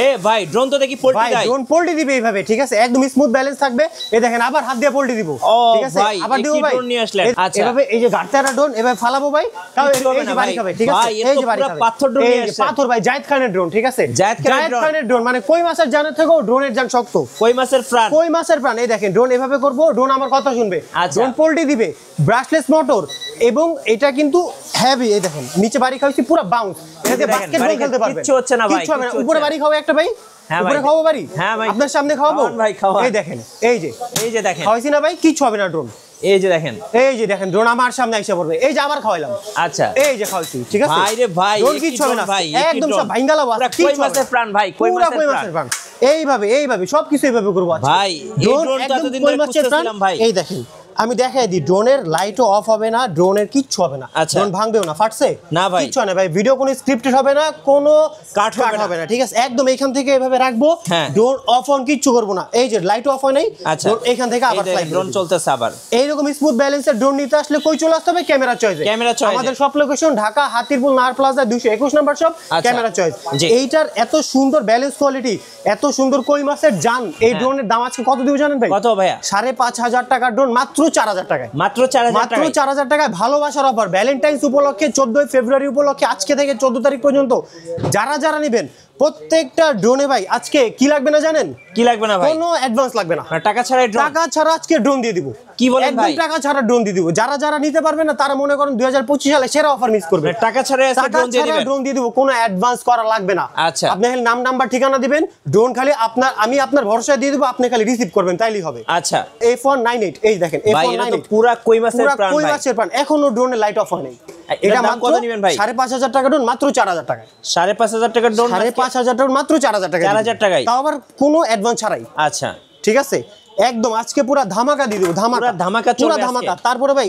এ ভাই ড্রোন তো দেখি পোল্টি দেয়, ড্রোন পোল্টি দিবে এইভাবে, ঠিক আছে, একদম স্মুথ ব্যালেন্স থাকবে। এই দেখেন আবার হাত দিয়ে পোল্টি দিব, ঠিক আছে, আবার দিব ভাই ড্রোন নিয়ে আসলেন। আচ্ছা এভাবে এই যে গাড়তারা ড্রোন এভাবে ফালাবো ভাই, তাও এই যে বাড়ি খাবে, ঠিক আছে, এই যে বাড়ি খাবে পাথর ড্রোন নিয়ে আসছে, পাথর ভাই জায়েদ খানের ড্রোন, ঠিক আছে, জায়েদ খানের ড্রোন মানে কই মাছের জানের থেকেও ড্রোনের জান শক্ত, কই মাছের প্রাণ, কই মাছের প্রাণ। এই দেখেন ড্রোন এভাবে করব, ড্রোন আমার কথা শুনবে, ড্রোন পোল্টি দিবে, ব্রাশলেস মোটর, এবং এটা কিন্তু হেভি। এই দেখেন নিচে বাড়ি খাওয়াইছি পুরো বাউন্স, এটাতে বাস্কেটবল খেলতে পারবেন, কিচ্ছু হচ্ছে না ভাই, কিচ্ছু হবে না। উপরে বাড়ি খাওয়া একটা ভাই, উপরে খাওয়াবো বাড়ি, হ্যাঁ ভাই আপনার সামনে খাওয়াবো ভাই, খাওয়া। এই দেখেন, এই যে দেখেন খাওয়াইছি না ভাই, কিচ্ছু হবে না ড্রোন, এই যে দেখেন, ড্রোন আমার সামনে এসে পড়বে, এই যে আবার খাওয়াইলাম, আচ্ছা এই যে খাওয়াইছি, ঠিক আছে ভাই রে ভাই, ড্রোন কিচ্ছু হবে না ভাই, একদম সব ভাঙ্গালাও আছে, কই মাছের প্রাণ ভাই, কই মাছের প্রাণ, এইভাবে সবকিছু এইভাবে করবো ভাই। এই ড্রোনটা এতদিন ধরে খুঁজতেছিলাম ভাই। এই দেখেন আমি দেখাই দিই, ড্রোনের লাইটও অফ হবে না, ড্রোনের কিচ্ছু হবে না, ড্রোন ভাঙবেও না, ফাটছে না ভাই, কিচ্ছু না ভাই, ভিডিও কোনো স্ক্রিপ্টেড হবে না, কোনো কাট হবে না, ঠিক আছে, একদম এইখান থেকে এভাবে রাখবো, ড্রোন অফ অন কিচ্ছু করবো না, এই যে লাইট অফ হয় নাই, ড্রোন এইখান থেকে আবার ফ্লাই, ড্রোন চলতেছে আবার। এইরকম স্মুথ ব্যালেন্সের ড্রোন নিতে আসলে কই চলে আসতে হবে? ক্যামেরা চয়েসে। আমাদের সব লোকেশন ঢাকা হাতিরপুল নাহার প্লাজা 221 নম্বর শপ, ক্যামেরা চয়েস। এইটার এত সুন্দর ব্যালেন্স কোয়ালিটি, এত সুন্দর কই মাছের জান, এই ড্রোনের দাম আজকে কত দিব জানেন ভাই? কত ভাইয়া? 5,500 টাকার ড্রোন মাত্র 4,000 টাকায়, মাত্র 4,000 টাকায় ভালোবাসার অফার। ভ্যালেন্টাইন্স উপলক্ষে 14 ফেব্রুয়ারি উপলক্ষে আজকে থেকে 14 তারিখ পর্যন্ত যারা নেবেন প্রত্যেকটা ড্রোনে ভাই আজকে কি লাগবে না জানেন? কি লাগবে না ভাই? কোনো অ্যাডভান্স লাগবে না, টাকা ছাড়াই ড্রোন, টাকা ছাড়া আজকে ড্রোন দিয়ে দিব। কি বলেন ভাই? একদম টাকা ছাড়া ড্রোন দিয়ে দিব। যারা নিতে পারবে না তারা মনে করেন 2025 সালে সেরা অফার মিস করবে। টাকা ছাড়া ড্রোন দিয়ে দিব, কোনো অ্যাডভান্স করা লাগবে না। আচ্ছা আপনি খালি নাম নাম্বার ঠিকানা দিবেন, ড্রোন খালি আমি আপনার ভরসায় দিয়ে দিব, আপনি খালি রিসিভ করবেন, তাইলেই হবে। আচ্ছা F198 এই দেখেন, F198 পুরো কই মাছের প্রাণ ভাই, কই মাছের প্রাণ। এখনো ড্রোনের লাইট অফ হয় নাই। এটা মাত্র কত নেবেন ভাই? 5,500 টাকা ড্রোন মাত্র 4,000 টাকায়। 5,500 টাকার ড্রোন, 5,500 ড্রোন মাত্র 4,000 টাকায়, 4,000 টাকায়, তাও আবার কোনো অ্যাডভান্স ছাড়াই। আচ্ছা ঠিক আছে, একদম আজকে পুরো ধামাকা দিয়ে দেব, ধামাকা। তারপরে ভাই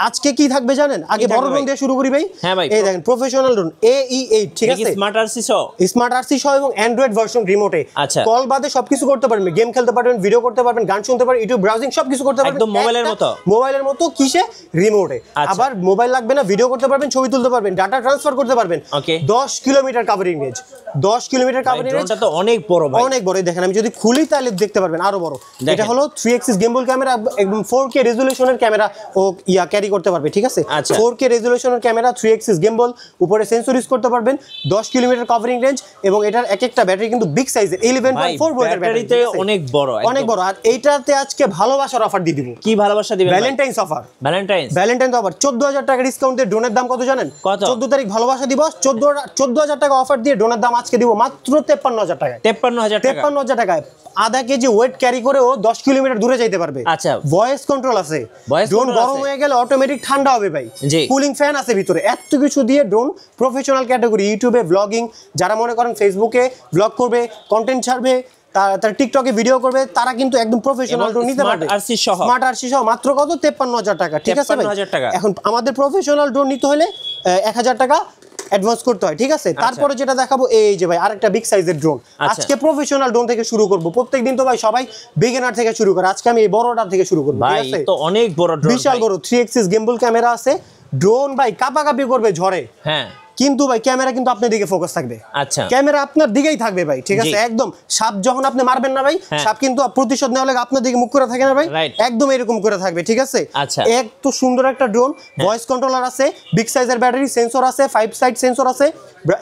আজকে কি থাকবে জানেন? আগে বড় ড্রোন দিয়ে শুরু করি ভাই। হ্যাঁ ভাই, এই দেখেন প্রফেশনাল ড্রোন AE8, ঠিক আছে, স্মার্ট RC সহ এবং অ্যান্ড্রয়েড ভার্সন রিমোটে। আচ্ছা কল বাদে সবকিছু করতে পারবেন, গেম খেলতে পারবেন, ভিডিও করতে পারবেন, গান শুনতে পারবেন, ইউটিউব ব্রাউজিং সবকিছু করতে পারবেন একদম মোবাইলের মতো কিসে? রিমোটে। আবার মোবাইল লাগবে না, ভিডিও করতে পারবেন, ছবি তুলতে পারবেন, ডাটা ট্রান্সফার করতে পারবেন। 10 kilometre covering range, 10 kilometre covering range, এটা তো অনেক বড় ভাই, অনেক বড়। দেখেন আমি যদি খুলি তাহলে দেখতে পারবেন আরো বড়। এটা হলো 3 এক্সিস গিম্বল ক্যামেরা, একদম 4K রেজোলিউশনের ক্যামেরা ও ক্যারি করতে পারবে, ঠিক আছে। 4K রেজোলিউশনের ক্যামেরা, 3 এক্সিস গিম্বল, উপরে সেন্সর ইউজ করতে পারবেন, 10 কিলোমিটার কভারিং রেঞ্জ, এবং এটার একটা ব্যাটারি কিন্তু বিগ সাইজের 11.4 ভোল্টের ব্যাটারিতে অনেক বড়। আর এইটাতে আজকে ভালোবাসার অফার দিয়ে দিব। কি ভালোবাসা দিবেন? Valentine's offer, Valentine's offer. 14,000 টাকা ডিসকাউন্ট দিয়ে ড্রোনের দাম কত জানেন? 14 তারিখ ভালোবাসা দিবস, 14,000 টাকা অফার দিয়ে ড্রোনের দাম আজকে দিব মাত্র 53,000 টাকায়। 53,000 টাকায় আধা কেজি ওয়েট ক্যারি করে ও 10 কিলোমিটার দূরে যাইতে পারবে। আচ্ছা, ভয়েস কন্ট্রোল আছে, ড্রোন গরম হয়ে গেলে অটোমেটিক ঠান্ডা হবে ভাই, কুলিং ফ্যান আছে ভিতরে, এত কিছু দিয়ে ড্রোন প্রফেশনাল ক্যাটাগরি। ইউটিউবে ব্লগিং, যারা মনে করেন ফেসবুকে ব্লগ করবে, কন্টেন্ট ছাড়বে, তার টিকটকে ভিডিও করবে, তারা কিন্তু একদম প্রফেশনাল ড্রোন নিতে পারবে। স্মার্ট আরসি সহ মাত্র কত? 53,000 টাকা, ঠিক আছে ভাই। এখন আমাদের প্রফেশনাল ড্রোন নিতে হলে 1,000 টাকা অ্যাডভান্স করতে হয়, ঠিক আছে। তারপরে যেটা দেখাবো এই যে ভাই আরেকটা বিগ সাইজের ড্রোন। আজকে প্রফেশনাল ড্রোন থেকে শুরু করব। প্রত্যেকদিন তো ভাই সবাই বিগিনার থেকে শুরু করে, আজকে আমি এই বড়টা থেকে শুরু করব, ঠিক আছে। তো অনেক বড় ড্রোন, বিশাল বড় 3 এক্সিস গিম্বল ক্যামেরা আছে। ড্রোন ভাই কাঁপাকাঁপি করবে ঝড়ে, হ্যাঁ, কিন্তু ভাই ক্যামেরা কিন্তু আপনার দিকে ফোকাস থাকবে। আচ্ছা, ক্যামেরা আপনার দিকেই থাকবে ভাই, ঠিক আছে। একদম সাপ যখন আপনি মারবেন না ভাই, সাপ কিন্তু প্রতিশোধ নেওয়া লাগে আপনার দিকে মুখ করে থাকে না ভাই, একদম এরকম করে থাকবে, ঠিক আছে। আচ্ছা, এত সুন্দর একটা ড্রোন, ভয়েস কন্ট্রোলার আছে, বিগ সাইজের ব্যাটারি, সেন্সর আছে, 5 সাইড সেন্সর আছে।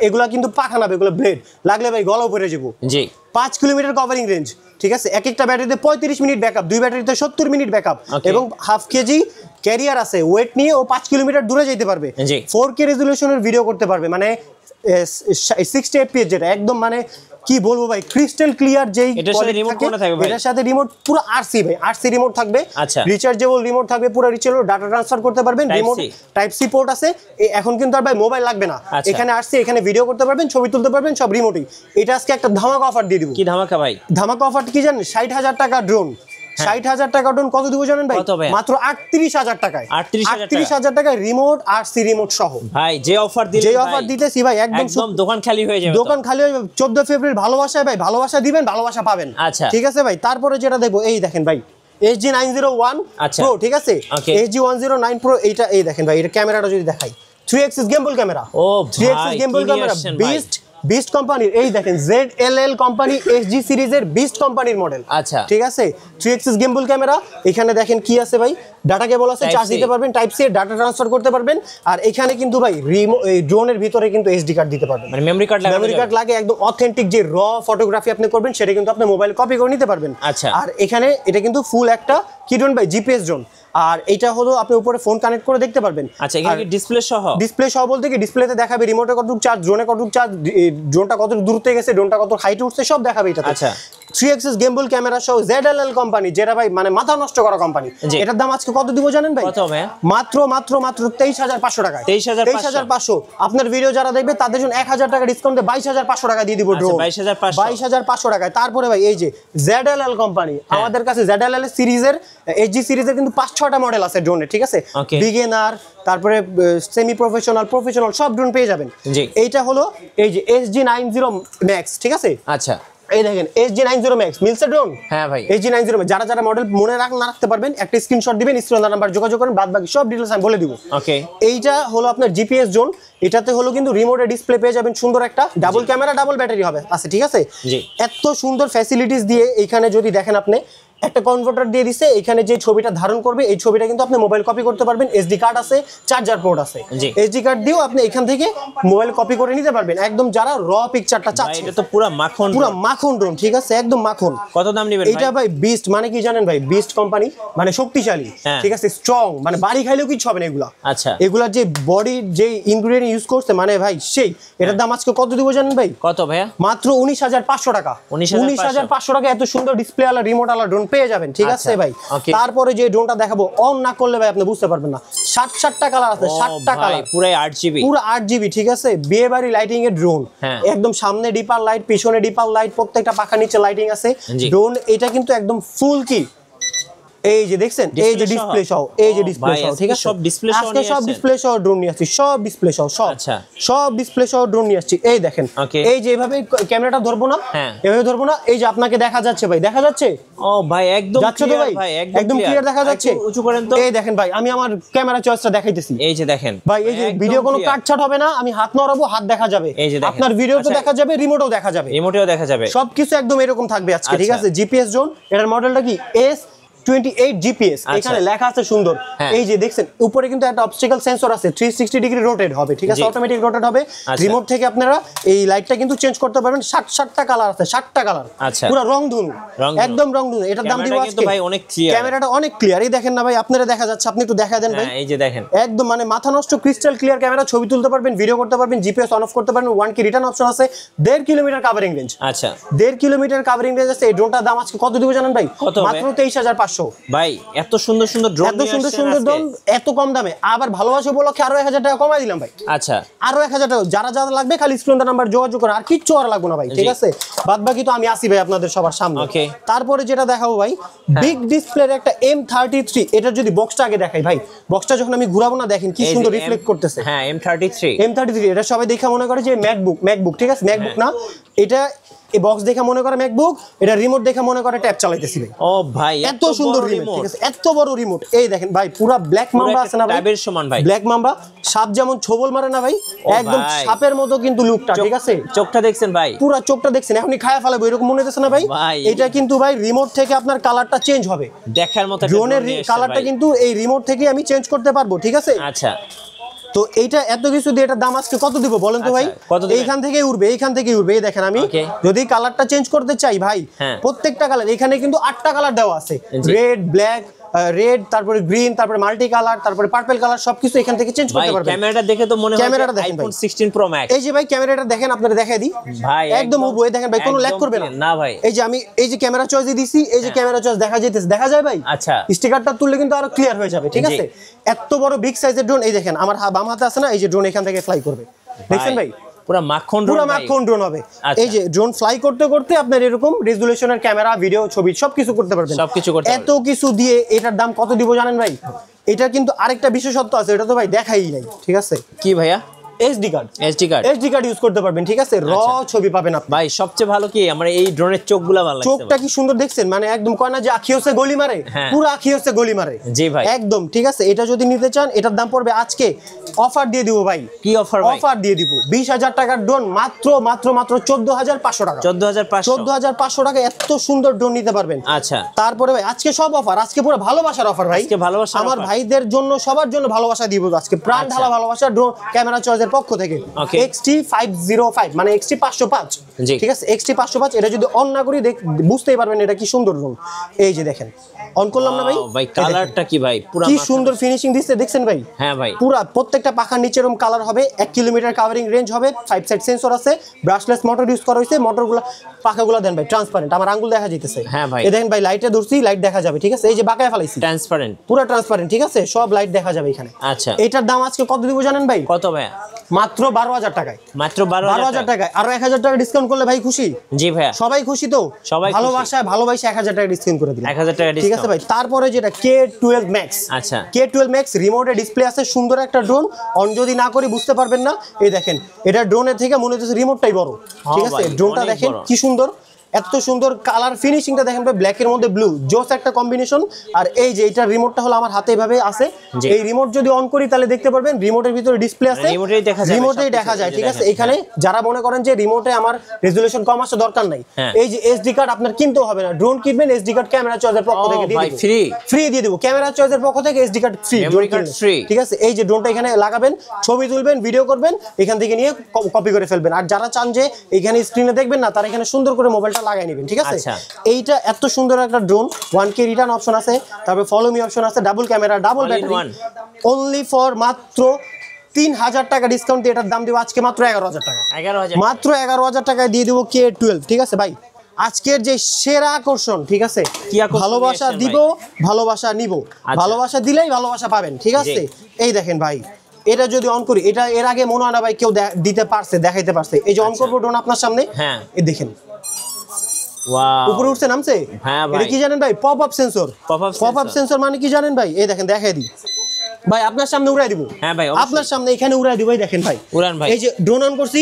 এগুলা কিন্তু পাখা না, এগুলো ব্লেড, লাগলে ভাই গলা উপরে যাবো। জি, 5 কিলোমিটার কভারিং রেঞ্জ, ঠিক আছে। একটা ব্যাটারিতে 35 মিনিট ব্যাকআপ, 2 ব্যাটারিতে 70 মিনিট ব্যাকআপ, এবং হাফ কেজি ক্যারিয়ার আছে, ওয়েট নিয়ে ও 5 কিলোমিটার দূরে যেতে পারবে। 4K রেজোলিউশনের ভিডিও করতে পারবে, মানে 60 fps, যেটা একদম মানে কি বলবো ভাই, ক্রিস্টাল ক্লিয়ার। যেই এটার সাথে রিমোট পুরো আরসি ভাই, আরসি রিমোট থাকবে, রিচার্জেবল রিমোট থাকবে, পুরো রিচার্জেবল, ডাটা ট্রান্সফার করতে পারবেন, রিমোট টাইপ সি পোর্ট আছে। এখন কিন্তু আর ভাই মোবাইল লাগবে না, এখানে আরসি, এখানে ভিডিও করতে পারবেন, ছবি তুলতে পারবেন, সব রিমোটেই। এটা আজকে একটা ধামাকা অফার দিয়ে দিব। কি ধামাকা ভাই? ধামাকা অফার কি জানেন? 60,000 টাকা ড্রোন, 60,000 টাকা ড্রোন কত দিব জানেন ভাই? মাত্র 38,000 টাকায়। 38,000 টাকায় রিমোট, আরসি রিমোট সহ ভাই। যে অফার দিতেছি ভাই, একদম দোকান খালি হয়ে যাবে, দোকান খালি হয়ে যাবে। 14 ফেব্রুয়ারি ভালোবাসায় ভাই, ভালোবাসা দিবেন, ভালোবাসা পাবেন। আচ্ছা, ঠিক আছে ভাই। তারপরে যেটা দেখবো এই দেখেন ভাই, SG901 Pro, ঠিক আছে, SG109 Pro। এইটা এই দেখেন ভাই, এটা ক্যামেরাটা যদি দেখাই, 3 axis gimbal camera, 3 axis gimbal camera, beast beast কোম্পানির এই দেখেন ZLL কোম্পানি SG সিরিজের বিস্ট কোম্পানির মডেল। আচ্ছা ঠিক আছে 3 এক্সিস গিম্বল ক্যামেরা। এখানে দেখেন কি আছে ভাই, ডাটা কেবল আছে, চার্জ দিতে পারবেন, টাইপ সি ডাটা ট্রান্সফার করতে পারবেন। আর এখানে কিন্তু ভাই এই ড্রোনের ভিতরে কিন্তু SD কার্ড দিতে পারবেন, মানে মেমরি কার্ড লাগে একদম অথেন্টিক যে র ফটোগ্রাফি আপনি করবেন সেটা কিন্তু আপনি মোবাইল কপি করে নিতে পারবেন। আচ্ছা আর এখানে এটা কিন্তু ফুল একটা কি ড্রোন ভাই, জিপিএস ড্রোন। আর এটা হলো আপনি উপরে ফোন কানেক্ট করে দেখতে পারবেন। আচ্ছা এখানে কি ডিসপ্লে সহ বলতে কি ডিসপ্লেতে দেখাবে রিমোটে কতটুকু চার্জ, ড্রোনে কতটুকু চার্জ, ড্রোনটা কত দূরত্বে গেছে, ড্রোনটা কত হাইটে উঠছে সব দেখাবে এটাতে। আচ্ছা 3 এক্সিস গিম্বল ক্যামেরা সহ ZLL কোম্পানি, যেটা ভাই মানে মাথা নষ্ট করা কোম্পানি। এটার দাম আজকে কত দিব জানেন ভাই? কত ভাই? মাত্র 23,500 টাকা। 23,500। আপনার ভিডিও যারা দেখবে তাদের জন্য 1,000 টাকা ডিসকাউন্ট দিয়ে 22,500 টাকা দিয়ে দিব ড্রোন। 22,500 টাকায়। তারপরে ভাই এই যে ZLL কোম্পানি, আমাদের কাছে ZLL সিরিজের SG সিরিজের কিন্তু 5-6টা মডেল আছে ড্রোনের, ঠিক আছে? বিগিনার, তারপরে সেমি প্রফেশনাল, প্রফেশনাল সব ড্রোন পেয়ে যাবেন। এইটা হলো এই যে SG90 Max, ঠিক আছে? আচ্ছা এই দেখেন SG90 Max মিলছে ড্রোন। হ্যাঁ ভাই SG90 Max যারা যারা মডেল মনে না রাখতে পারবেন একটা স্ক্রিনশট দিবেন, স্ক্রিনের নাম্বার যোগাযোগ করেন, বাদ বাকি সব ডিটেইলস আমি বলে দিব। ওকে এইটা হলো আপনার জিপিএস ড্রোন। এটাতে হলো কিন্তু রিমোটে ডিসপ্লে পেয়ে যাবেন, সুন্দর একটা ডাবল ক্যামেরা, ডাবল ব্যাটারি হবে আছে, ঠিক আছে? এত সুন্দর ফ্যাসিলিটিস দিয়ে এইখানে যদি দেখেন আপনি একটা কনভার্টার দিয়ে দিছে, এখানে যে ছবিটা ধারণ করবে এই ছবিটা কিন্তু আপনি মোবাইল কপি করতে পারবেন, এসডি কার্ড আছে, চার্জার পোর্ট আছে, এসডি কার্ড দিয়েও আপনি এখান থেকে মোবাইল কপি করে নিতে পারবেন, একদম যারা র পিকচারটা চাচ্ছে। এটা তো পুরো মাখন ড্রোন, ঠিক আছে? একদম মাখন। কত দাম নেবেন ভাই? এটা ভাই বিস্ট মানে কি জানেন ভাই? বিস্ট কোম্পানি মানে শক্তিশালী, ঠিক আছে, স্ট্রং, মানে বাড়ি খাইলেও কিছু হবে না এগুলা। আচ্ছা এগুলা যে বডির যে ইনগ্রেডিয়েন্ট ইউজ করছে মানে ভাই সেই, এটার দাম আজকে কত দিব জানেন ভাই? কত ভাইয়া? মাত্র 19,500 টাকা। 19,500 টাকা এত সুন্দর ডিসপ্লে ওয়ালা রিমোট ওয়ালা ড্রোন পেয়ে যাবেন, ঠিক আছে ভাই? তারপরে যে ড্রোনটা দেখাবো অন না করলে ভাই আপনি বুঝতে পারবেন না। 60টা কালার আছে, 60টা কালার, পুরো 8GB, পুরো 8GB, ঠিক আছে? বিয়ে বাড়ি লাইটিং এর ড্রোন, একদম সামনে ডিপার লাইট, পিছনে ডিপার লাইট, প্রত্যেকটা পাখা নিচে লাইটিং আছে ড্রোন। এটা কিন্তু একদম ফুল কি এই যে দেখছেন, এই যে ডিসপ্লে সহ, এই যে ডিসপ্লে সহ, ঠিক আছে? সব ডিসপ্লে সহ আজকে সব ডিসপ্লে সহ ড্রোন নিয়ে আসছি, সব ডিসপ্লে সহ, সব সব ডিসপ্লে সহ ড্রোন নিয়ে আসছি। এই দেখেন, এই যে এইভাবে ক্যামেরাটা ধরবো না, এভাবে ধরবো না, এই যে আপনাকে দেখা যাচ্ছে ভাই, দেখা যাচ্ছে? ও ভাই একদম যাচ্ছে তো ভাই, একদম ক্লিয়ার দেখা যাচ্ছে। উঁচু করেন তো। এই দেখেন ভাই, আমি আমার ক্যামেরা চয়েসটা দেখাইতেছি, এই যে দেখেন ভাই, এই যে ভিডিও কোনো কাটছাট হবে না, আমি হাত নড়াবো, হাত দেখা যাবে, আপনার ভিডিও তো দেখা যাবে, রিমোটেও দেখা যাবে, সবকিছু একদম এরকম থাকবে আজকে, ঠিক আছে? জিপিএস ড্রোন, এটার মডেলটা কি S28 GPS, এখানে লেখা আছে সুন্দর, এই যে দেখছেন উপরে কিন্তু একটা অবস্টাকল সেন্সর আছে, 360 ডিগ্রি রোটেট হবে, ঠিক আছে? অটোমেটিক রোটেট হবে। রিমোট থেকে আপনারা এই লাইটটা কিন্তু চেঞ্জ করতে পারবেন। 60টা কালার আছে, 60টা কালার, পুরো রংধনু, একদম রংধনু। এটার দাম দিব আজকে ভাই অনেক ক্লিয়ার, ক্যামেরাটা অনেক ক্লিয়ার। এই দেখেন না ভাই, আপনারা দেখা যাচ্ছে, আপনি একটু দেখা দেন ভাই, এই যে দেখেন একদম মানে মাথা নষ্ট ক্রিস্টাল ক্লিয়ার ক্যামেরা, ছবি তুলতে পারবেন, ভিডিও করতে পারবেন, জিপিএস অন অফ করতে পারবেন, 1 কি রিটার্ন অপশন আছে, 1.5 কিলোমিটার কভারিং রেঞ্জ। আচ্ছা 1.5 কিলোমিটার কভারিং রেঞ্জ আছে। এই ড্রোনটার দাম আজকে কত দিব জানেন ভাই? মাত্র 23,500। ভাই এত সুন্দর সুন্দর ড্রোন, এত সুন্দর সুন্দর ড্রোন এত কম দামে, আবার ভালোবাসা উপলক্ষে আরো 1,000 টাকা কমাই দিলাম ভাই। আচ্ছা আরো 1,000 টাকা, যারা যারা লাগবে খালি স্ক্রিনের নাম্বার যোগাযোগ করুন, আর কিচ্ছু আর লাগবে না ভাই, ঠিক আছে? বাদ বাকি তো আমি আসি ভাই আপনাদের সবার সামনে। তারপরে যেটা দেখাবো ভাই, বিগ ডিসপ্লের একটা M33, এটার যদি বক্সটা আগে দেখাই ভাই, বক্সটা যখন আমি ঘুরাবো না, দেখেন কি সুন্দর রিফ্লেক্ট করতেছে। হ্যাঁ M33, এটা সবাই দেখে মনে করে যে ম্যাকবুক, ঠিক আছে? ম্যাকবুক না, এটা এই বক্স দেখে মনে করে ম্যাকবুক, এটা রিমোট দেখে মনে করে ট্যাব চালাইতেছি ভাই। ও ভাই এত সুন্দর রিমোট, ঠিক আছে? এত বড় রিমোট। এই দেখেন ভাই, পুরো ব্ল্যাক মাম্বা আছে না ভাই, ট্যাবের সমান ভাই, ব্ল্যাক মাম্বা। সাপ যেমন ছোবল মারে না ভাই, একদম সাপের মতো কিন্তু লুকটা, ঠিক আছে? চোখটা দেখছেন ভাই, পুরো চোখটা দেখছেন, এখনই খায়া ফেলাবো এরকম মনে হচ্ছে না ভাই? এটা কিন্তু ভাই রিমোট থেকে আপনার কালারটা চেঞ্জ হবে, দেখার মতো ড্রোনের কালারটা কিন্তু এই রিমোট থেকে আমি চেঞ্জ করতে পারবো, ঠিক আছে? আচ্ছা তো এইটা এত কিছু দিয়ে এটার দাম আজকে কত দিব বলেন তো ভাই? এইখান থেকে উঠবে, এইখান থেকে উঠবে। এই দেখেন, আমি যদি কালারটা চেঞ্জ করতে চাই ভাই, প্রত্যেকটা কালার এখানে কিন্তু 8টা কালার দেওয়া আছে, রেড, ব্ল্যাক, রেড, তারপরে গ্রিন, তারপরে মাল্টি কালার, তারপরে পার্পল কালার, সবকিছু এখান থেকে চেঞ্জ করতে পারবেন। ক্যামেরাটা দেখে তো মনে হয় ক্যামেরাটা দেখেন আইফোন 16 প্রো ম্যাক্স। এই যে ভাই ক্যামেরাটা দেখেন, আপনারা দেখাই দিই ভাই, একদম হুবহু। এই দেখেন ভাই, কোনো ল্যাগ করবে না, না ভাই। এই যে আমি এই যে ক্যামেরা চয়েস দিছি, এই যে ক্যামেরা চয়েস দেখা যাইতেছে, দেখা যায় ভাই? আচ্ছা স্টিকারটা তুললে কিন্তু আরো ক্লিয়ার হয়ে যাবে, ঠিক আছে? এত বড় বিগ সাইজের ড্রোন। এই দেখেন আমার বাম হাতে আছে না, এই যে ড্রোন এখান থেকে ফ্লাই করবে, দেখছেন ভাই? পুরো মাখন ড্রোন হবে। এই যে ড্রোন ফ্লাই করতে করতে আপনার এরকম রেজুলেশনের ক্যামেরা, ভিডিও, ছবি সবকিছু করতে পারবেন, সবকিছু করতে পারবেন। এত কিছু দিয়ে এটার দাম কত দিব জানেন ভাই? এটা কিন্তু আরেকটা বিশেষত্ব আছে, এটা তো ভাই দেখাই নাই, ঠিক আছে? কি ভাইয়া? এসডি কার্ড ইউজ করতে পারবেন, ঠিক আছে? র ছবি পাবেন আপনি। ভাই সবচেয়ে ভালো কি আমার এই ড্রোনের চোখগুলো ভালো লাগছে। চোখটা কি সুন্দর দেখছেন, মানে একদম কয় না যে আঁখি হচ্ছে গলি মারে, পুরো আঁখি হচ্ছে গলি মারে। জি ভাই একদম, ঠিক আছে? এটা যদি নিতে চান এটার দাম পড়বে আজকে অফার দিয়ে দিব ভাই। কি অফার ভাই? অফার দিয়ে দিব 20,000 টাকার ড্রোন মাত্র 14,500 টাকা। 14,500 টাকা এত সুন্দর ড্রোন নিতে পারবেন। আচ্ছা, তারপরে ভাই আজকে সব অফার, আজকে পুরো ভালোবাসার অফার ভাই। আমার ভাইদের জন্য সবার জন্য ভালোবাসা দিব আজকে, প্রাণ ঢালা ভালোবাসা ড্রোন ক্যামেরা চয়েসের পক্ষ থেকে। XT505 মানে XT505, ঠিক আছে? XT505 এটা যদি অন না করি বুঝতেই পারবেন এটা কি সুন্দর ড্রোন। এই যে দেখেন, অন করলাম না ভাই, ভাই কালারটা কি ভাই, পুরো কি সুন্দর ফিনিশিং দিচ্ছে দেখছেন ভাই? হ্যাঁ ভাই, পুরো প্রত্যেকটা পাখার নিচে এরকম কালার হবে, 1 কিলোমিটার কাভারিং রেঞ্জ হবে, 5 সাইড সেন্সর আছে, ব্রাশলেস মোটর ইউজ করা হয়েছে। মোটরগুলো পাখাগুলো দেন ভাই ট্রান্সপারেন্ট, আমার আঙ্গুল দেখা যাইতেছে। হ্যাঁ ভাই, এই দেখেন ভাই, লাইটে ধরছি, লাইট দেখা যাবে, ঠিক আছে? এই যে বাঁকায় ফেলাইছি, ট্রান্সপারেন্ট, পুরো ট্রান্সপারেন্ট, ঠিক আছে? সব লাইট দেখা যাবে এখানে। আচ্ছা, এটার দাম আজকে কত দিব জানেন ভাই? কত ভাই? মাত্র 12,000 টাকায়। মাত্র 12,000 টাকায়। আরো 1,000 টাকা ডিসকাউন্ট করলে ভাই খুশি? জি ভাইয়া, সবাই খুশি তো? সবাই ভালোবাসা 1,000 টাকা ডিসকাউন্ট করে দিলাম। 1,000 টাকা ডিসকাউন্ট, ঠিক আছে ভাই? তারপরে যেটা K12 Max। আচ্ছা, K12 Max রিমোটে ডিসপ্লে আছে, সুন্দর একটা ড্রোন। অন যদি না করি বুঝতে পারবেন না। এই দেখেন, এটা ড্রোনের থেকে মনে হচ্ছে রিমোটটাই বড়, ঠিক আছে? ড্রোনটা দেখেন কি সুন্দর, এত সুন্দর কালার ফিনিশিংটা দেখেন ভাই, ব্ল্যাকের মধ্যে ব্লু, জোস একটা কম্বিনেশন। আর এই যে এটা রিমোটটা হলো আমার হাতে এভাবে আছে, এই রিমোট যদি অন করি তাহলে দেখতে পারবেন রিমোটের ভিতরে ডিসপ্লে আছে, রিমোটেই দেখা যায়, ঠিক আছে? এখানে যারা মনে করেন যে রিমোটে আমার রেজোলিউশন কম আসে, দরকার নাই, এই যে এসডি কার্ড আপনার কিনতেও হবে না, ড্রোন কিনবেন এসডি কার্ড ক্যামেরা চয়েসের পক্ষ থেকে দিয়ে দিব, ফ্রি দিয়ে দিব, ক্যামেরা চয়েসের পক্ষ থেকে এসডি কার্ড ফ্রি, ঠিক আছে? এই যে ড্রোনটা এখানে লাগাবেন, ছবি তুলবেন, ভিডিও করবেন, এখান থেকে নিয়ে কপি করে ফেলবেন। আর যারা চান যে এখানে স্ক্রিনে দেখবেন না, তারা এখানে সুন্দর করে মোবাইলটা লাগাই নেবেন, ঠিক আছে? এইটা এত সুন্দর একটা ড্রোন, 1K রিটার্ন অপশন আছে, তারপরে ফলো মি অপশন আছে, double camera, double battery, only for মাত্র 3,000 টাকা ডিসকাউন্ট দিয়ে এটার দাম দিব আজকে মাত্র 11,000 টাকা। মাত্র 11,000 টাকায় দিয়ে দিব K12, ঠিক আছে ভাই? আজকের যে সেরা আকর্ষণ, ঠিক আছে? ভালোবাসা দিব, ভালোবাসা নিব, ভালোবাসা দিলেই ভালোবাসা পাবেন, ঠিক আছে? এই দেখেন ভাই, এটা যদি অন করি, এটা এর আগে মনে হয় না ভাই কেউ দিতে পারছে, দেখাইতে পারছে। এই যে অন করবো ড্রোন আপনার সামনে, এই দেখেন উপরে উঠছে, নামছে। এটা কি জানেন ভাই? Pop up sensor. Pop up sensor মানে কি জানেন ভাই? এই দেখেন, দেখাই দিই ভাই, আপনার সামনে উড়াই দিব। হ্যাঁ ভাই, আপনার সামনে এখানে উড়াই দিব। এই দেখেন ভাই, উড়ান ভাই। এই যে ড্রোন অন করছি,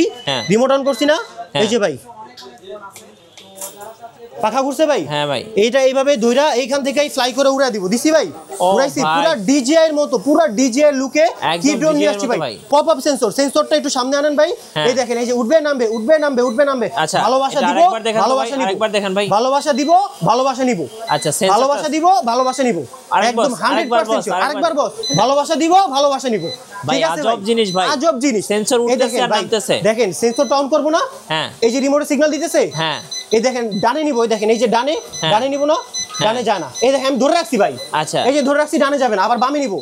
রিমোট অন করছি না, এই যে ভাই পাখা ঘুরছে ভাই। হ্যাঁ ভাই, এইটা এইভাবে ধইরা এইখান থেকেই ফ্লাই করে উড়াই দিব। দিছি ভাই, উড়াইছি পুরো ডিজিআই এর মতো, পুরো ডিজিআই এর লুকে কি ড্রোন নিয়ে আসছি ভাই। পপ আপ সেন্সর, সেন্সরটা একটু সামনে আনেন ভাই। এই দেখেন, এই যে উঠবে নামবে, উঠবে নামবে, উঠবে নামবে। ভালোবাসা দিব, ভালোবাসা নিব, আরেকবার দেখেন ভাই। ভালোবাসা দিব, ভালোবাসা নিব। আচ্ছা, ভালোবাসা দিব, ভালোবাসা নিব, একদম 100%। আরেকবার বস, ভালোবাসা দিব, ভালোবাসা নিব। ভাই আজব জিনিস ভাই, আজব জিনিস। সেন্সর উঠতেছে আর নামতেছে। দেখেন সেন্সরটা অন করব না, এই যে রিমোটে সিগন্যাল দিতেছে। হ্যাঁ, এই দেখেন ডানে নিব, এই দেখেন, এই যে ডানে, ডানে নিব না, ডানে যায় না। এই দেখেন আমি ধরে রাখছি ভাই। আচ্ছা, এই যে ধরে রাখছি, ডানে যাবে না। আবার বামে নিব,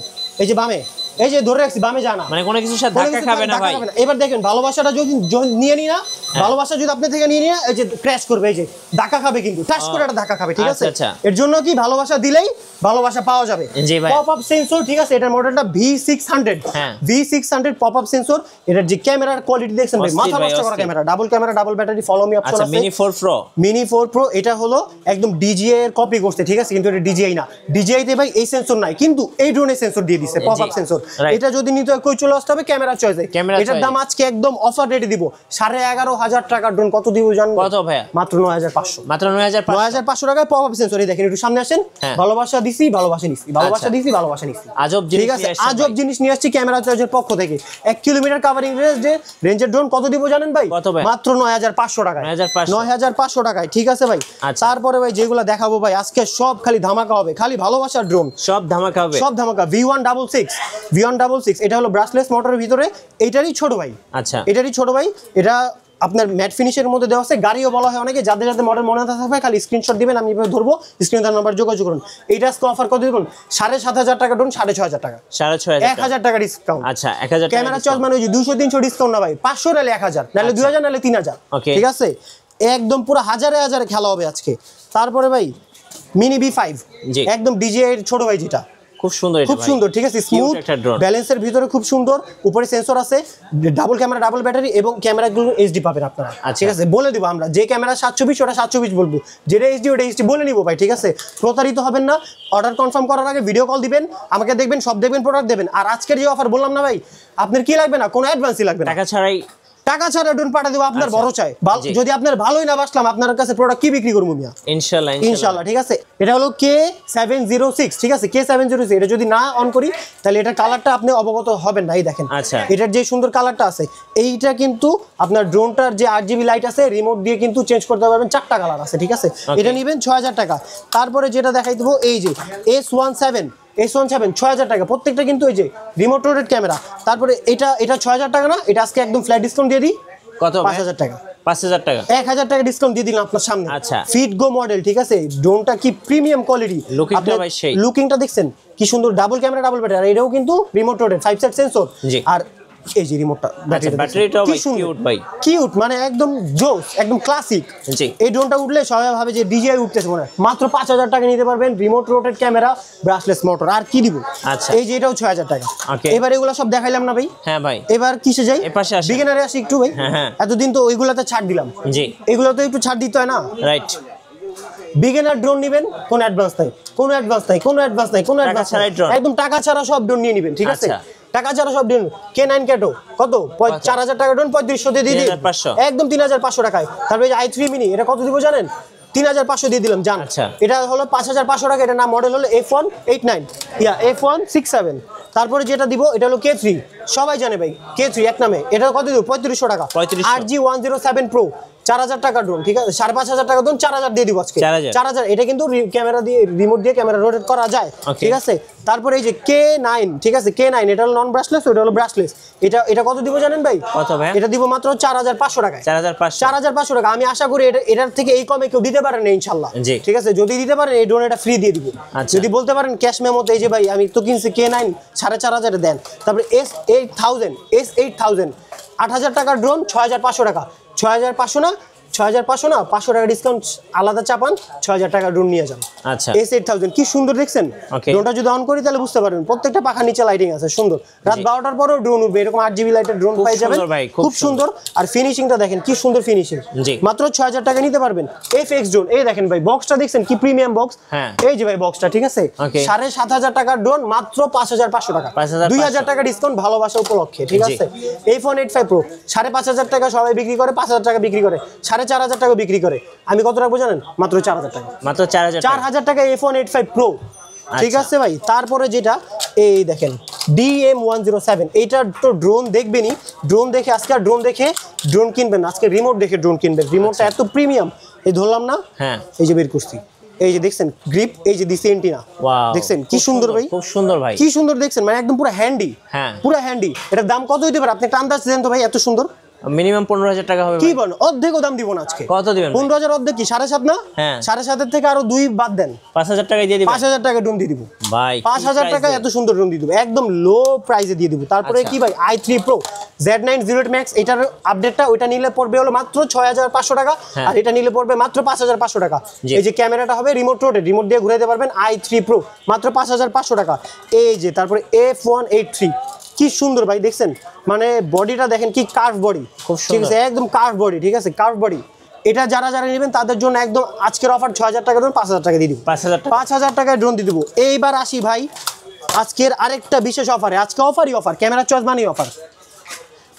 এই যে বামে, এই যে ধরে রাখছি, বামে যায় না, মানে কোনো কিছুর সাথে ধাক্কা খাবে না ভাই। এবার দেখেন ভালোবাসাটা যদি নিয়ে নি না, ভালোবাসা যদি আপনি থেকে নিয়ে নিয়ে এই যে ক্র্যাশ করবে, এই যে ধাক্কা খাবে, কিন্তু টাচ করে একটা ধাক্কা খাবে, ঠিক আছে? এর জন্য কি ভালোবাসা দিলেই ভালোবাসা পাওয়া যাবে। পপ আপ সেন্সর, ঠিক আছে? এটার মডেলটা V600, V600 pop up sensor. এটার যে ক্যামেরার কোয়ালিটি দেখছেন ভাই, মাথা নষ্ট করা camera, double camera, double battery, follow me option আছে। মিনি 4 প্রো এটা হলো একদম DJI এর কপি করছে, ঠিক আছে? কিন্তু এটা DJI না, DJI তে ভাই এই সেন্সর নাই, কিন্তু এই ড্রোনে সেন্সর দিয়ে দিছে, পপ আপ সেন্সর। এটা যদি নিতে হয় কই চলে আসতে হবে? ক্যামেরা চয়েসে। এটার দাম আজকে একদম অফার রেটে দিব 11,500 টাকা ড্রোন। কত দিব জানেন? কত ভাই? মাত্র 9,500। মাত্র 9,500 টাকায় পপ আপ সেন্সর। এই দেখেন, একটু সামনে আসেন। ভালোবাসা দিছি, ভালোবাসা নিছি, ভালোবাসা দিছি, ভালোবাসা নিছি। আজব জিনিস, ঠিক আছে? আজব জিনিস নিয়ে আসছি ক্যামেরা চয়েসের পক্ষ থেকে। 1 কিলোমিটার কাভারিং রেঞ্জের ড্রোন কত দিব জানেন ভাই? কত ভাই? মাত্র 9,500 টাকায়। 9,500 টাকায়, ঠিক আছে ভাই? তারপরে ভাই যেগুলো দেখাবো ভাই আজকে সব খালি ধামাকা হবে, খালি ভালোবাসার ড্রোন, সব ধামাকা হবে, সব ধামাকা। V166 এটা হলো ব্রাশলেস মোটরের ভিতরে, এইটারই ছোট ভাই। আচ্ছা, এটারই ছোট ভাই। এটা আপনার ম্যাট ফিনিশের মধ্যে দেওয়া আছে, গাড়িও বলা হয় অনেকে। যাদের যাদের মডেল মনে থাকবে খালি স্ক্রিনশট দিবেন, আমি এভাবে ধরবো, স্ক্রিনে তার নাম্বার যোগাযোগ করুন। এইটা আজকে অফার কত দিবেন? 7,500 টাকা ড্রোন, 6,500 টাকা, 1,000 টাকা ডিসকাউন্ট। আচ্ছা, 1,000 ক্যামেরা চার্জ মানে ওই যে 200-300 ডিসকাউন্ট না ভাই, 500 নালে 1,000, নালে 2,000, নালে 3,000, ঠিক আছে? একদম পুরো হাজারে হাজারে খেলা হবে আজকে। তারপরে ভাই মিনি V5, একদম DJI এর ছোট ভাই, যেটা খুব সুন্দর, খুব সুন্দর, ঠিক আছে, স্মুথ ব্যালেন্সের ভিতরে খুব সুন্দর, উপরে সেন্সর আছে, ডাবল ক্যামেরা, ডাবল ব্যাটারি এবং ক্যামেরাগুলো এইচডি পাবেন আপনারা, ঠিক আছে, বলে দিব আমরা যে ক্যামেরা 720 ওটা 720 বলবো, যেটা এইচডি ওটা এইচডি বলে নিব ভাই, ঠিক আছে, প্রতারিত হবেন না। অর্ডার কনফার্ম করার আগে ভিডিও কল দিবেন, আমাকে দেখবেন, সব দেখবেন, প্রোডাক্ট দেবেন। আর আজকের যে অফার বললাম না ভাই, আপনার কি লাগবে না, কোনো অ্যাডভান্সই লাগবে না, টাকা ছাড়া ড্রোন পাঠা দেবো আপনার বড় চাই। যদি আপনার ভালোই না বাসলাম, আপনার কাছে প্রোডাক্ট কি বিক্রি করবো মিয়া, ইনশাআল্লাহ, ঠিক আছে। এটা হলো K706, ঠিক আছে, K706। এটা যদি না অন করি তাহলে এটা কালারটা আপনি অবগত হবেন না। এই দেখেন এটার যে সুন্দর কালারটা আছে, এইটা কিন্তু আপনার ড্রোনটার যে 8GB লাইট আছে, রিমোট দিয়ে কিন্তু চেঞ্জ করতে পারবেন, 4টা কালার আছে, ঠিক আছে। এটা নেবেন 6000 টাকা। তারপরে যেটা দেখাই দেবো, এই যে S17 6000 টাকা, প্রত্যেকটা কিন্তু এই যে রিমোট রোটেট ক্যামেরা। তারপরে এটা 6000 টাকা না, এটা আজকে একদম ফ্ল্যাট ডিসকাউন্ট দিয়ে দিই, কত 5000 টাকা, 5000 টাকা, 1000 টাকা ডিসকাউন্ট দিয়ে দিলাম আপনার সামনে। আচ্ছা, ফিট গো মডেল, ঠিক আছে, ড্রোনটা কি প্রিমিয়াম কোয়ালিটি, লুকিংটা দেখছেন কি সুন্দর, ডাবল ক্যামেরা, ডাবল ব্যাটারি, আর এটাও কিন্তু রিমোট রোটেট 5 সেট সেন্সর। আর এই যে রিমোটটা, ব্যাটারিটাও ভাই কিউট, ভাই কিউট, মানে একদম জোস, একদম ক্লাসিক। এই ড্রোনটা উঠলে সবাই ভাবে যে ডিজিআই উঠতেছে মনে হয়। মাত্র 5000 টাকা নিতে পারবেন, remote rotate camera, brushless motor, আর কি দিব। আচ্ছা, এই যে এটাও 6000 টাকা। এবার এগুলো সব দেখাইলাম না ভাই? হ্যাঁ ভাই। এবার কিসে যাই? বিগিনারে আসি একটু ভাই। এতদিন তো ওইগুলাতে ছাড় দিলাম, জি, এগুলোতে একটু ছাড় দিতে হয় না, রাইট। বিগিনার ড্রোন নেবেন, কোনো অ্যাডভান্স নাই, কোনো অ্যাডভান্স নাই, কোনো অ্যাডভান্স নাই, কোনো অ্যাডভান্স নাই, একদম টাকা ছাড়া সব ড্রোন নিয়ে নেবেন, ঠিক আছে, টাকা ছাড়া সব ড্রোন। K9 ক্যাটো কত, 4000 টাকা ড্রোন, 3500 দিয়ে দিই, একদম 3500 টাকায়। তারপরে i3 মিনি, এটা কত দিব জানেন? 3500 দিয়ে দিলাম, জান। এটা হলো 5500 টাকা। এটা নাম মডেল হলো F189, F167। তারপরে যেটা দিব এটা হলো K3, সবাই জানে ভাই, K3 এক নামে। এটা কত দিব? 3500 টাকা, RG107 Pro, 4000 টাকা ড্রোন, ঠিক আছে, 5500 টাকা ড্রোন, 4000 দিয়ে দিব আজকে, 4000। এটা কিন্তু ক্যামেরা দিয়ে, রিমোট দিয়ে ক্যামেরা রোটেট করা যায়, ঠিক আছে। তারপরে এই যে K9, ঠিক আছে, K9 এটা হলো নন ব্রাশলেস, ওটা হলো ব্রাশলেস। এটা কত দিব জানেন ভাই? কত ভাই? এটা দিব মাত্র 4500 টাকায়, 4500 টাকা। আমি আশা করি এটার থেকে এই কমে কেউ দিতে পারেন না ইনশাআল্লাহ, ঠিক আছে। যদি দিতে পারেন এই ড্রোন এটা ফ্রি দিয়ে দিব। যদি বলতে পারেন ক্যাশ মেমোতে, এই যে ভাই আমি তো কিনছি K9 4500 দেন। তারপরে S8000 8000 টাকার ড্রোন 6500 টাকা, 6500 না, 6500 না, 500 টাকা ডিসকাউন্ট আলাদা চাপান, 6000 টাকা ড্রোন নিয়ে যান। আচ্ছা, S8000 কি সুন্দর দেখছেন। ড্রোনটা যদি অন করি তাহলে বুঝতে পারবেন, প্রত্যেকটা পাখার নিচে লাইটিং আছে, সুন্দর। রাত 12টার পরেও ড্রোন উঠবে, এরকম 8GB লাইটের ড্রোন পাই যাবেন, খুব সুন্দর। আর ফিনিশিংটা দেখেন কি সুন্দর ফিনিশিং, মাত্র 6000 টাকা নিতে পারবেন। FX ড্রোন, এই দেখেন ভাই, বক্সটা দেখছেন কি প্রিমিয়াম বক্স, এই যে ভাই বক্সটা, ঠিক আছে, 7500 টাকার ড্রোন, মাত্র 5500 টাকা, 2000 টাকা ডিসকাউন্ট ভালোবাসা উপলক্ষে, ঠিক আছে। F185 Pro 5500 টাকা সবাই বিক্রি করে, 5000 টাকা বিক্রি করে, 4500 টাকা বিক্রি করে। আমি কত রাখবো জানেন? মাত্র 4000 টাকা, মাত্র 4000 টাকা F185 Pro, ঠিক আছে ভাই। তারপরে যেটা এই দেখেন DM107, এইটা তো ড্রোন দেখবেনই, ড্রোন দেখে আজকে আর ড্রোন দেখে ড্রোন কিনবেন না, আজকে রিমোট দেখে ড্রোন কিনবেন। রিমোটটা এত প্রিমিয়াম, এই ধরলাম না, হ্যাঁ, এই যে বের করছি, এই যে দেখছেন গ্রিপ, এই যে দিছে এন্টিনা, দেখছেন কি সুন্দর ভাই, খুব সুন্দর ভাই, কি সুন্দর দেখছেন, মানে একদম পুরো হ্যান্ডি, হ্যাঁ পুরো হ্যান্ডি। এটার দাম কত হইতে পারে আপনি একটা আন্দাজ দেন তো ভাই? এত সুন্দর, মিনিমাম 15000 টাকা হবে। কি বলেন? অর্ধেকও দাম দিব না আজকে। কত দিবেন? 15000 অর্ধেক কি 7.5 না? হ্যাঁ, 7.5 থেকে আরো 2 বাদ দেন, 5000 টাকা দিয়ে দিব, 5000 টাকা ড্রোন দিয়ে দিব ভাই, 5000 টাকা এত সুন্দর ড্রোন দিয়ে দিব, একদম লো প্রাইসে দিয়ে দিব। তারপরে কি ভাই, i3 Pro Z908 Max, এটার আপডেটটা, ওইটা নিলে পড়বে হলো মাত্র 6500 টাকা, আর এটা নিলে পড়বে মাত্র 5500 টাকা। এই যে ক্যামেরাটা হবে রিমোট রোটেট, রিমোট দিয়ে ঘুরাইতে পারবেন, i3 Pro মাত্র 5500 টাকা। এই যে তারপরে F183, কি সুন্দর ভাই, দেখছেন মানে বডিটা দেখেন কি কার্ভ বডি, ঠিক আছে, একদম কার্ভ বডি, ঠিক আছে, কার্ভ বডি। এটা যারা যারা নেবেন তাদের জন্য একদম আজকের অফার 6000 টাকা ড্রোন, 5000 টাকা দিয়ে দিব, 5000 টাকায় ড্রোন দিয়ে দিব। এইবার আসি ভাই আজকের আরেকটা বিশেষ অফারে, আজকে অফারই অফার, ক্যামেরা চয়েস মানেই অফার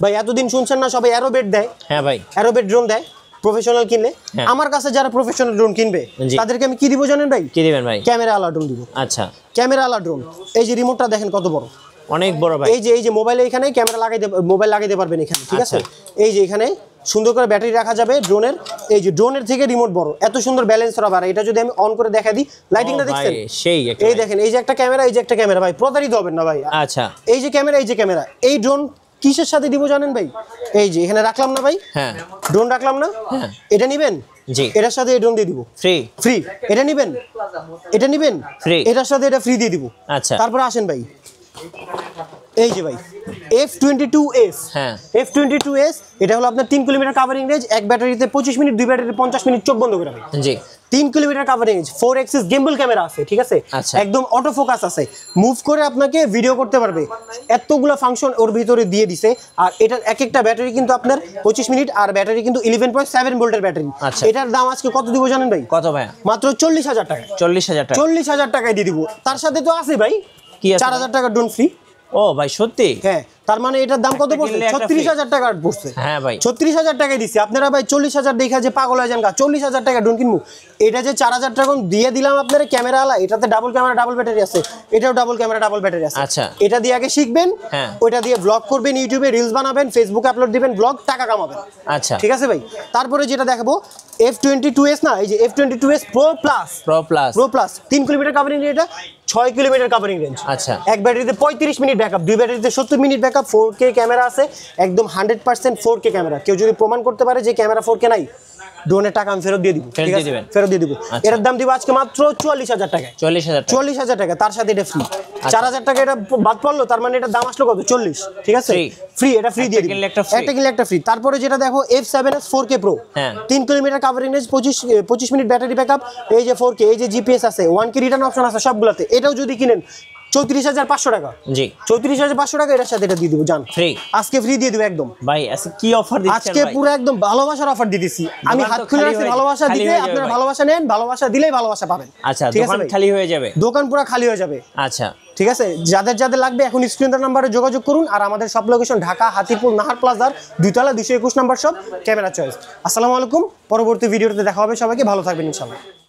ভাই। এতদিন শুনছেন না সবাই অ্যারোবেট দেয়, হ্যাঁ ভাই, অ্যারোবেট ড্রোন দেয় প্রফেশনাল কিনলে। আমার কাছে যারা প্রফেশনাল ড্রোন কিনবে তাদেরকে আমি কি দিব জানেন ভাই? কি দিবেন ভাই? ক্যামেরা আলা ড্রোন দিব। আচ্ছা, ক্যামেরা আলা ড্রোন, এই যে রিমোটটা দেখেন কত বড়, অনেক বড় ভাই। এই যে মোবাইলে এখানে ক্যামেরা লাগাইতে, মোবাইল লাগাইতে পারবেন এখানে, ঠিক আছে। এই যে এখানে সুন্দর করে ব্যাটারি রাখা যাবে ড্রোনের, এই যে ড্রোনের থেকে রিমোট বড়, এত সুন্দর ব্যালেন্স করা। আর এটা যদি আমি অন করে দেখা দিই, লাইটিংটা দেখছেন সেই, এই দেখেন, এই যে একটা ক্যামেরা, এই যে একটা ক্যামেরা ভাই, প্রতারিত হবেন না ভাই। আচ্ছা, এই যে ক্যামেরা, এই যে ক্যামেরা, এই ড্রোন কিসের সাথে দিব জানেন ভাই? এই যে এখানে রাখলাম না ভাই, হ্যাঁ, ড্রোন রাখলাম না, হ্যাঁ, এটা নেবেন, জি, এটার সাথে এই ড্রোন দিয়ে দিব ফ্রি, ফ্রি। এটা নেবেন, এটা নেবেন ফ্রি, এটার সাথে এটা ফ্রি দিয়ে দিব। আচ্ছা, তারপর আসেন ভাই, এই যে ভাই F22s, হ্যাঁ, F22s, এটা হলো আপনার 3 কিলোমিটার কাভারিং রেঞ্জ, এক ব্যাটারিতে 25 মিনিট, দুই ব্যাটারিতে 50 মিনিট চোখ বন্ধ করে ভাই, জি, 3 kilometre covering range, 4 axis gimbal camera আছে, ঠিক আছে, একদম অটো ফোকাস আছে, মুভ করে আপনাকে ভিডিও করতে পারবে, এতগুলো ফাংশন ওর ভিতরে দিয়ে দিছে। আর এটার এক একটা ব্যাটারি কিন্তু আপনার 25 মিনিট, আর ব্যাটারি কিন্তু 11.7 ভোল্টের ব্যাটারি। এটার দাম আজকে কত দিব জানেন ভাই? কত ভাই? মাত্র 40,000 টাকা। 40,000 টাকা? 40,000 টাকায় দিয়ে দিব। তার সাথে তো আছে ভাই কি 4,000 টাকা ডোন্ট ফ্রি। ও ভাই সত্যি? হ্যাঁ, তার মানে এটার দাম কত পড়ছে? 36,000 টাকা পড়ছে। হ্যাঁ ভাই 36,000 টাকায় দিছি। আপনারা ভাই 40,000 দেখা যে পাগল হয়ে যান, 40,000 টাকা ডোন কিনবো। এটা যে 4,000 টাকা দিয়ে দিলাম আপনারা ক্যামেরা আলা, এটাতে ডাবল ক্যামেরা ডাবল ব্যাটারি আছে, এটাও ডাবল ক্যামেরা ডাবল ব্যাটারি আছে। আচ্ছা, এটা দিয়ে আগে শিখবেন, ওইটা দিয়ে ব্লগ করবেন, ইউটিউবে রিলস বানাবেন, ফেসবুকে আপলোড দিবেন, ব্লগ, টাকা কামাবেন। আচ্ছা ঠিক আছে ভাই। তারপরে যেটা দেখাবো F22s না, এই যে F22s Pro Plus 3 kilometre covering range, এটা 6 কিলোমিটার কাভারিং রেঞ্জ। আচ্ছা, এক ব্যাটারিতে 35 মিনিট ব্যাকআপ, দুই ব্যাটারিতে 70 মিনিট ব্যাকআপ, 4K ক্যামেরা আছে, একদম 100% 4K ক্যামেরা। কেউ যদি প্রমাণ করতে পারে যে ক্যামেরা 4K নাই, ড্রোনের টাকা আমি ফেরত দিয়ে দিব। ঠিক আছে, ফেরত দিয়ে দিব। এর দাম দিব আজকে মাত্র 44,000 টাকায়। 40,000 টাকা, তার সাথে এটা ফ্রি। 4,000 টাকা এটা বাদ পড়লো, তার মানে এটা দাম আসলো কত? 40। ঠিক আছে, ফ্রি, এটা ফ্রি দিয়ে দিব, একটা কিনলে একটা ফ্রি। তারপরে যেটা দেখো F7s 4K Pro, 3 kilometre covering range, 25 minute battery backup, এই যে 4K, এই যে জিপিএস আছে, 1K রিটার্ন অপশন আছে সবগুলোতে। এটাও যদি কিনেন 34,500 টাকা। জি, 34,500 টাকা, এটার সাথে এটা দিয়ে দিব জান, ফ্রি। আজকে ফ্রি দিয়ে দিব একদম। ভাই আজকে কি অফার দিচ্ছেন? আজকে পুরো একদম ভালোবাসার অফার দিয়ে দিছি। আমি হাত খুলে রাখছি ভালোবাসা দিতে, আপনারা ভালোবাসা নেন, ভালোবাসা দিলেই ভালোবাসা পাবেন। আচ্ছা, দোকান খালি হয়ে যাবে? দোকান পুরো খালি হয়ে যাবে। আচ্ছা, ঠিক আছে। যাদের যাদের লাগবে এখন স্ক্রিনের নাম্বারে যোগাযোগ করুন। আর আমাদের সব লোকেশন ঢাকা হাতিপুর নাহার প্লাজার 2 তলা 221 নাম্বার শপ, ক্যামেরা চয়েস। আসসালামু আলাইকুম, পরবর্তী ভিডিওতে দেখা হবে। সবাইকে ভালো থাকবেন ইনশাআল্লাহ।